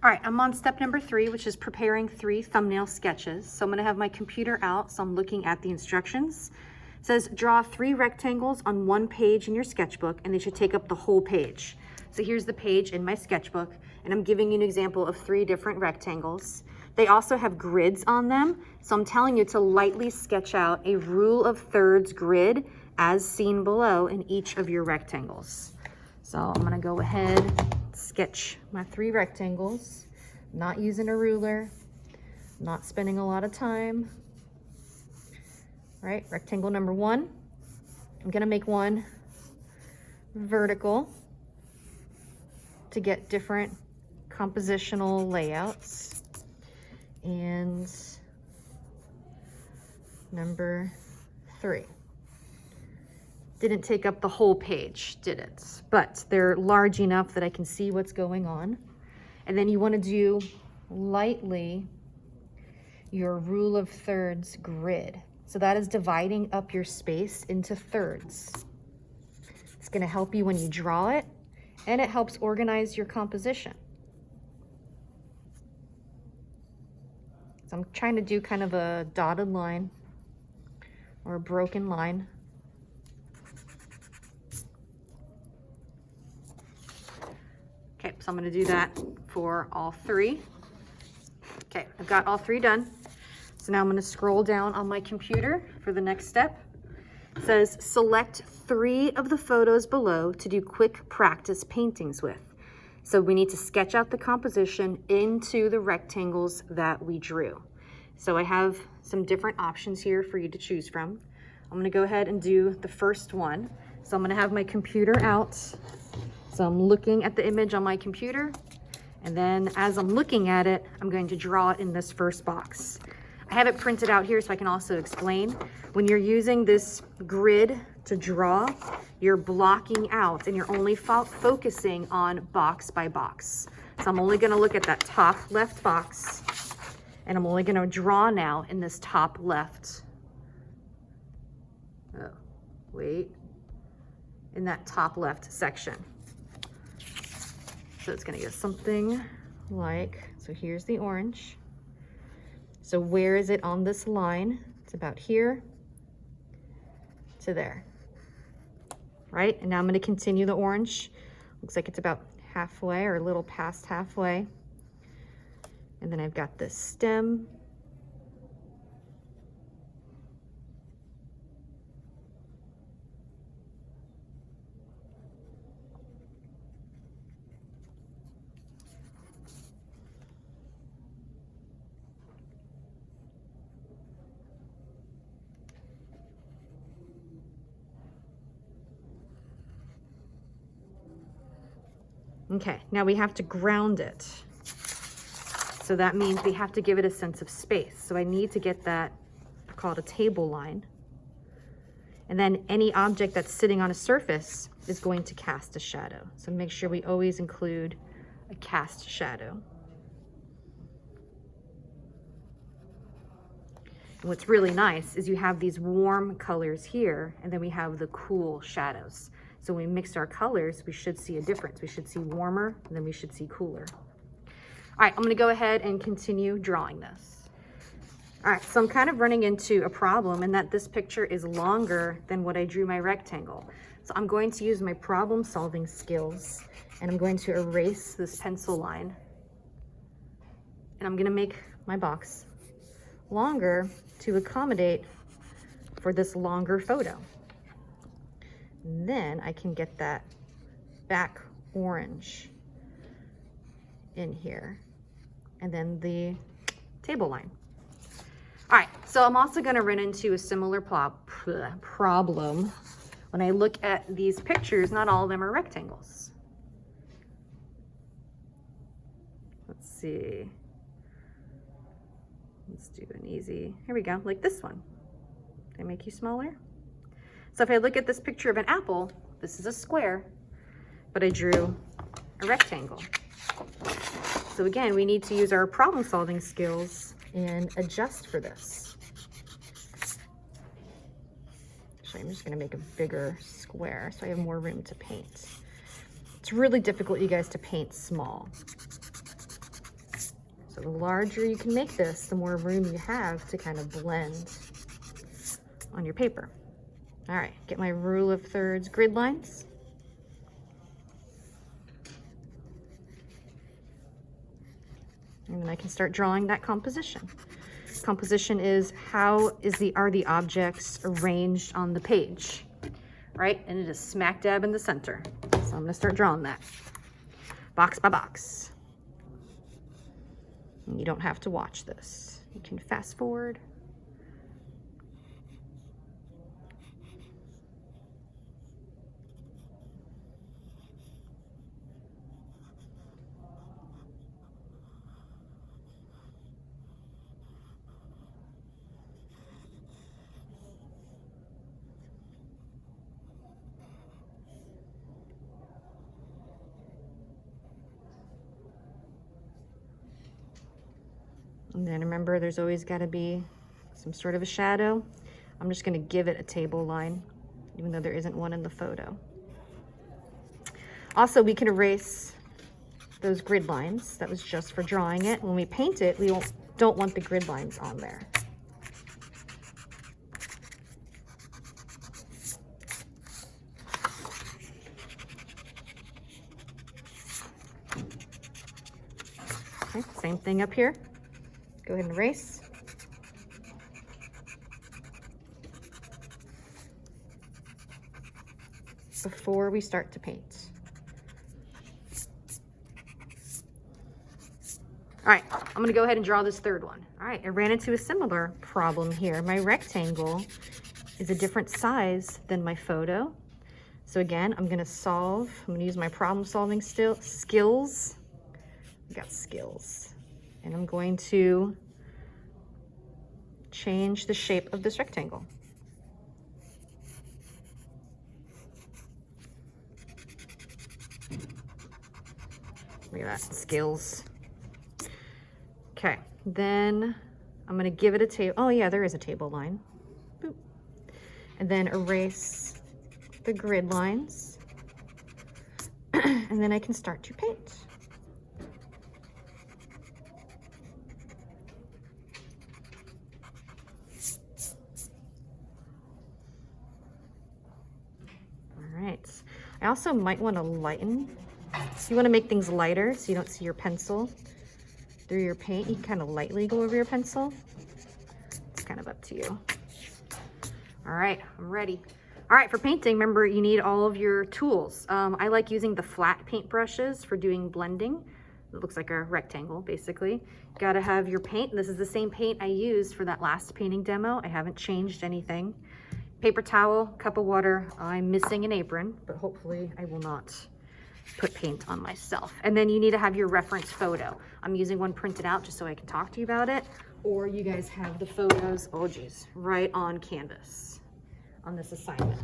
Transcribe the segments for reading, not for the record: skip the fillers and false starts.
All right, I'm on step number 3, which is preparing 3 thumbnail sketches. So I'm gonna have my computer out, so I'm looking at the instructions. It says draw 3 rectangles on 1 page in your sketchbook, and they should take up the whole page. So here's the page in my sketchbook, and I'm giving you an example of 3 different rectangles. They also have grids on them, so I'm telling you to lightly sketch out a rule of thirds grid as seen below in each of your rectangles. So I'm gonna go ahead, sketch my 3 rectangles, not using a ruler, not spending a lot of time. All right, rectangle number 1, I'm gonna make one vertical to get different compositional layouts. And number 3. Didn't take up the whole page, did it? But they're large enough that I can see what's going on. And then you want to do lightly your rule of thirds grid. So that is dividing up your space into thirds. It's going to help you when you draw it, and it helps organize your composition. So I'm trying to do kind of a dotted line or a broken line. Okay, so I'm going to do that for all 3. Okay, I've got all 3 done. So now I'm going to scroll down on my computer for the next step. It says select 3 of the photos below to do quick practice paintings with. So we need to sketch out the composition into the rectangles that we drew. So I have some different options here for you to choose from. I'm going to go ahead and do the first one. So I'm going to have my computer out. So I'm looking at the image on my computer, and then as I'm looking at it, I'm going to draw it in this first box. I have it printed out here so I can also explain. When you're using this grid to draw, you're blocking out and you're only focusing on box by box. So I'm only going to look at that top left box, and I'm only going to draw now in this top left. Oh, wait. In that top left section. So it's going to get something like, so here's the orange. So where is it on this line? It's about here to there, right? And now I'm going to continue the orange. Looks like it's about halfway or a little past halfway. And then I've got this stem. Okay, now we have to ground it. So that means we have to give it a sense of space. So I need to get that, I call it a table line. And then any object that's sitting on a surface is going to cast a shadow. So make sure we always include a cast shadow. And what's really nice is you have these warm colors here, and then we have the cool shadows. So when we mix our colors, we should see a difference. We should see warmer, and then we should see cooler. All right, I'm gonna go ahead and continue drawing this. All right, so I'm kind of running into a problem in that this picture is longer than what I drew my rectangle. So I'm going to use my problem-solving skills, and I'm going to erase this pencil line. And I'm gonna make my box longer to accommodate for this longer photo. And then I can get that back orange in here, and then the table line. All right, so I'm also going to run into a similar problem. When I look at these pictures, not all of them are rectangles. Let's see. Let's do an easy, here we go, like this one. Did I make you smaller? So if I look at this picture of an apple, this is a square, but I drew a rectangle. So again, we need to use our problem-solving skills and adjust for this. Actually, I'm just gonna make a bigger square so I have more room to paint. It's really difficult, you guys, to paint small. So the larger you can make this, the more room you have to kind of blend on your paper. All right, get my rule of thirds grid lines. And then I can start drawing that composition. Composition is how are the objects arranged on the page, right? And it is smack dab in the center. So I'm gonna start drawing that, box by box. And you don't have to watch this. You can fast forward. And then remember, there's always got to be some sort of a shadow. I'm just going to give it a table line, even though there isn't one in the photo. Also, we can erase those grid lines. That was just for drawing it. When we paint it, we don't want the grid lines on there. Okay, same thing up here. Go ahead and erase. Before we start to paint. All right, I'm gonna go ahead and draw this third one. All right, I ran into a similar problem here. My rectangle is a different size than my photo. So again, I'm gonna use my problem solving skills. I got skills. And I'm going to change the shape of this rectangle. Look at that, skills. Okay, then I'm gonna give it a table. Oh yeah, there is a table line. Boop. And then erase the grid lines. And then I can start to paint. I also might want to lighten. You want to make things lighter so you don't see your pencil through your paint. You can kind of lightly go over your pencil. It's kind of up to you. All right, I'm ready. All right, for painting, remember you need all of your tools. I like using the flat paint brushes for doing blending. It looks like a rectangle, basically. You gotta have your paint. This is the same paint I used for that last painting demo. I haven't changed anything. Paper towel, cup of water. I'm missing an apron, but hopefully I will not put paint on myself. And then you need to have your reference photo. I'm using one printed out just so I can talk to you about it, or you guys have the photos, oh geez, right on canvas on this assignment.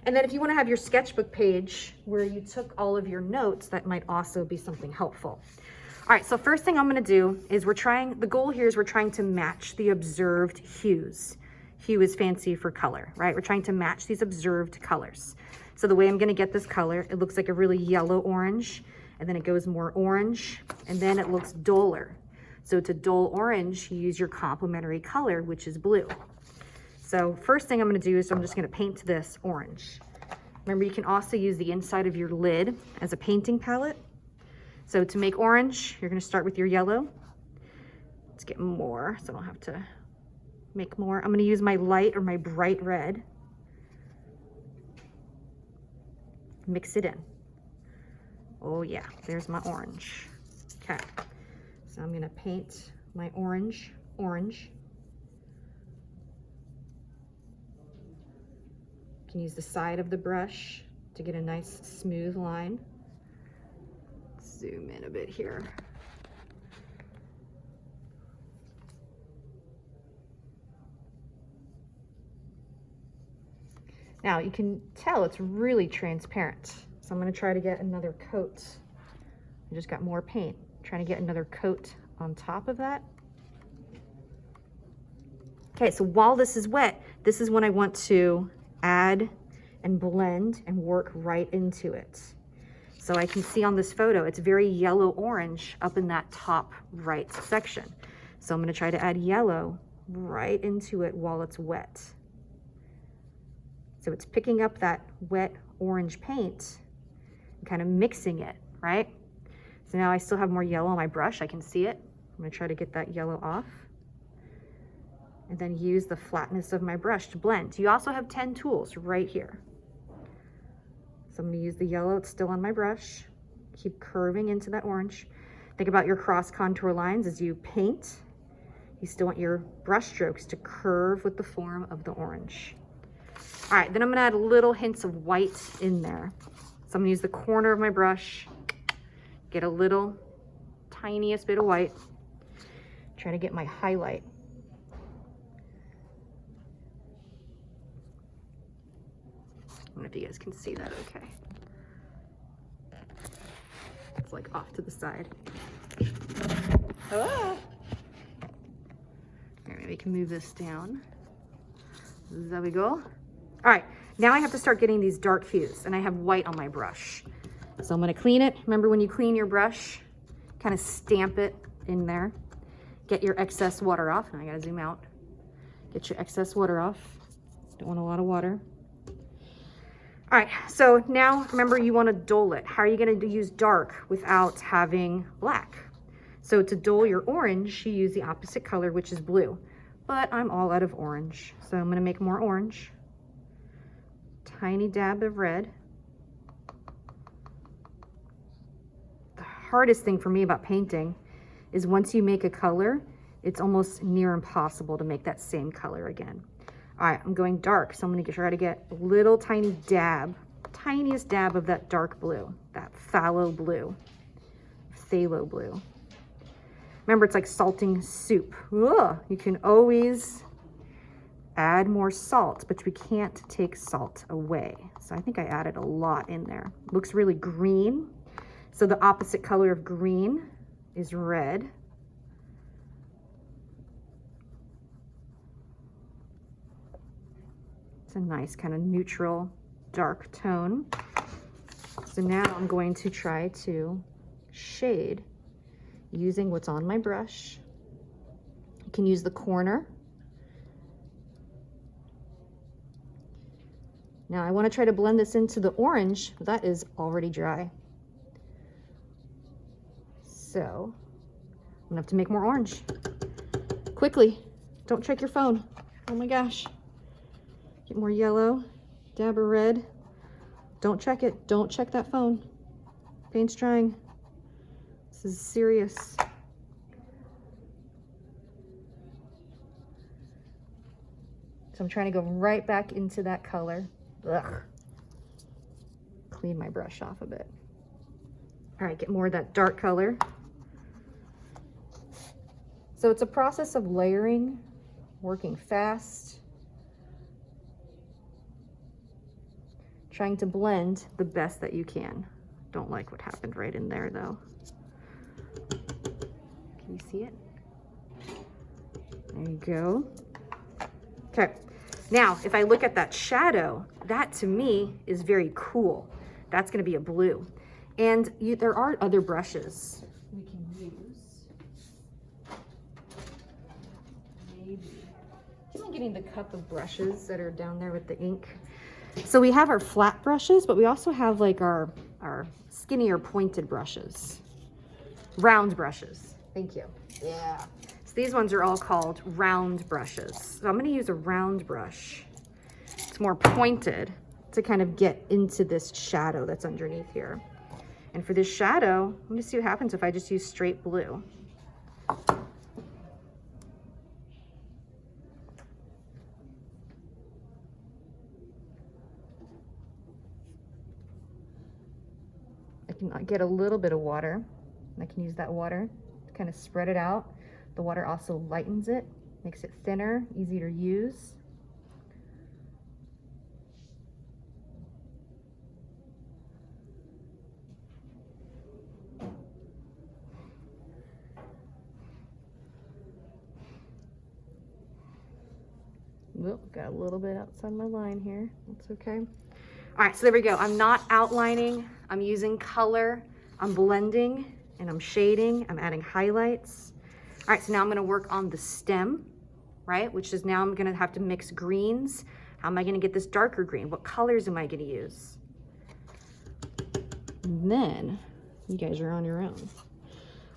And then if you want to have your sketchbook page where you took all of your notes, that might also be something helpful. All right, so first thing I'm going to do is the goal here is we're trying to match the observed hues. Hue is fancy for color, right? We're trying to match these observed colors. So the way I'm gonna get this color, it looks like a really yellow orange, and then it goes more orange, and then it looks duller. So to dull orange, you use your complementary color, which is blue. So first thing I'm gonna do is I'm just gonna paint this orange. Remember, you can also use the inside of your lid as a painting palette. So to make orange, you're gonna start with your yellow. Let's get more, so I don't have to make more. I'm going to use my light or my bright red. Mix it in. Oh yeah, there's my orange. Okay, so I'm going to paint my orange. You can use the side of the brush to get a nice smooth line. Zoom in a bit here. Now you can tell it's really transparent. So I'm gonna try to get another coat. I just got more paint. Trying to get another coat on top of that. Okay, so while this is wet, this is when I want to add and blend and work right into it. So I can see on this photo, it's very yellow-orange up in that top right section. So I'm gonna try to add yellow right into it while it's wet. So it's picking up that wet orange paint and kind of mixing it, right? So now I still have more yellow on my brush, I can see it. I'm gonna try to get that yellow off. And then use the flatness of my brush to blend. You also have 10 tools right here. So I'm gonna use the yellow, it's still on my brush. Keep curving into that orange. Think about your cross contour lines as you paint. You still want your brush strokes to curve with the form of the orange. All right, then I'm gonna add little hints of white in there. So I'm gonna use the corner of my brush, get a little tiniest bit of white, try to get my highlight. I don't know if you guys can see that okay. It's like off to the side. Ah! Here, maybe we can move this down. There we go. All right, now I have to start getting these dark hues, and I have white on my brush. So I'm gonna clean it. Remember when you clean your brush, kind of stamp it in there. Get your excess water off. And I gotta zoom out. Get your excess water off. Don't want a lot of water. All right, so now remember you want to dull it. How are you going to use dark without having black? So to dull your orange, you use the opposite color, which is blue. But I'm all out of orange, so I'm going to make more orange. Tiny dab of red. The hardest thing for me about painting is once you make a color, it's almost near impossible to make that same color again. All right, I'm going dark, so I'm gonna try to get a little tiny dab, tiniest dab of that dark blue, that phthalo blue. Remember, it's like salting soup. Ugh, you can always add more salt, but we can't take salt away. So I think I added a lot in there. Looks really green. So the opposite color of green is red. It's a nice kind of neutral, dark tone. So now I'm going to try to shade using what's on my brush. You can use the corner. Now I want to try to blend this into the orange. That is already dry. So I'm gonna have to make more orange. Quickly, don't check your phone. Oh my gosh. Get more yellow, dab of red. Don't check it, don't check that phone. Paint's drying. This is serious. So I'm trying to go right back into that color. Ugh. Clean my brush off a bit. All right, get more of that dark color. So it's a process of layering, working fast, trying to blend the best that you can. Don't like what happened right in there though. Can you see it? There you go. Okay, now if I look at that shadow, that to me is very cool. That's gonna be a blue. And there are other brushes we can use. Maybe. Do you mind getting the cup of brushes that are down there with the ink? So we have our flat brushes, but we also have like our skinnier pointed brushes. Round brushes. Thank you. Yeah. So these ones are all called round brushes. So I'm gonna use a round brush. It's more pointed to kind of get into this shadow that's underneath here. And for this shadow, let me see what happens if I just use straight blue. I can get a little bit of water, and I can use that water to kind of spread it out. The water also lightens it, makes it thinner, easier to use. Whoop, got a little bit outside my line here. That's okay. All right, so there we go. I'm not outlining. I'm using color, I'm blending, and I'm shading, I'm adding highlights. All right, so now I'm gonna work on the stem, right? Which is now I'm gonna have to mix greens. How am I gonna get this darker green? What colors am I gonna use? And then you guys are on your own.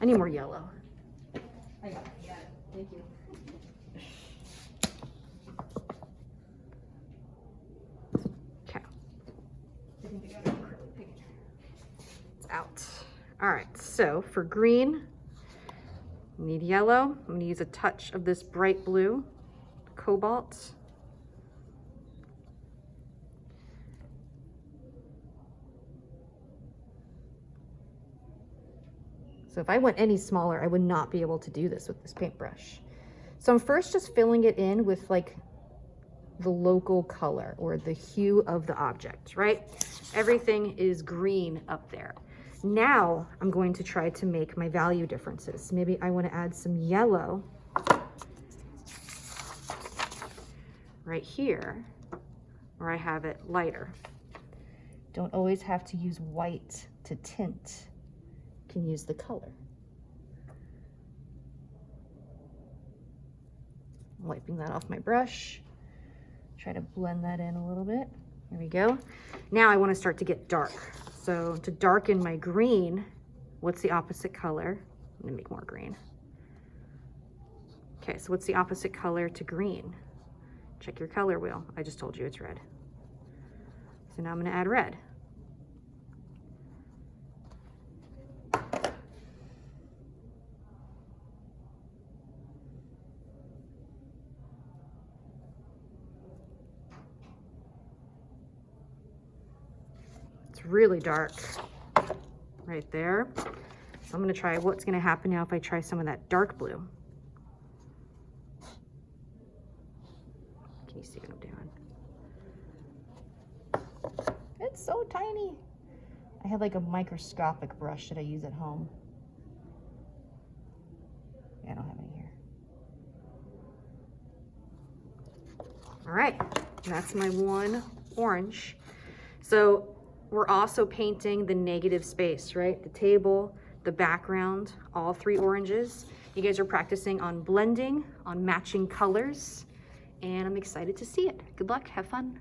I need more yellow. I got it, thank you. Okay. It's out. All right, so for green, we need yellow. I'm gonna use a touch of this bright blue, cobalt. So if I went any smaller, I would not be able to do this with this paintbrush. So I'm first just filling it in with like the local color or the hue of the object, right? Everything is green up there. Now I'm going to try to make my value differences. Maybe I want to add some yellow right here, where I have it lighter. Don't always have to use white to tint. You can use the color. I'm wiping that off my brush. Try to blend that in a little bit. There we go. Now I want to start to get dark. So to darken my green, what's the opposite color? I'm gonna make more green. Okay, so what's the opposite color to green? Check your color wheel. I just told you it's red. So now I'm gonna add red. It's really dark right there. So I'm gonna try what's gonna happen now if I try some of that dark blue. Can you see what I'm doing? It's so tiny. I have like a microscopic brush that I use at home. Yeah, I don't have any here. All right, that's my one orange. So we're also painting the negative space, right? The table, the background, all three oranges. You guys are practicing on blending, on matching colors, and I'm excited to see it. Good luck, have fun.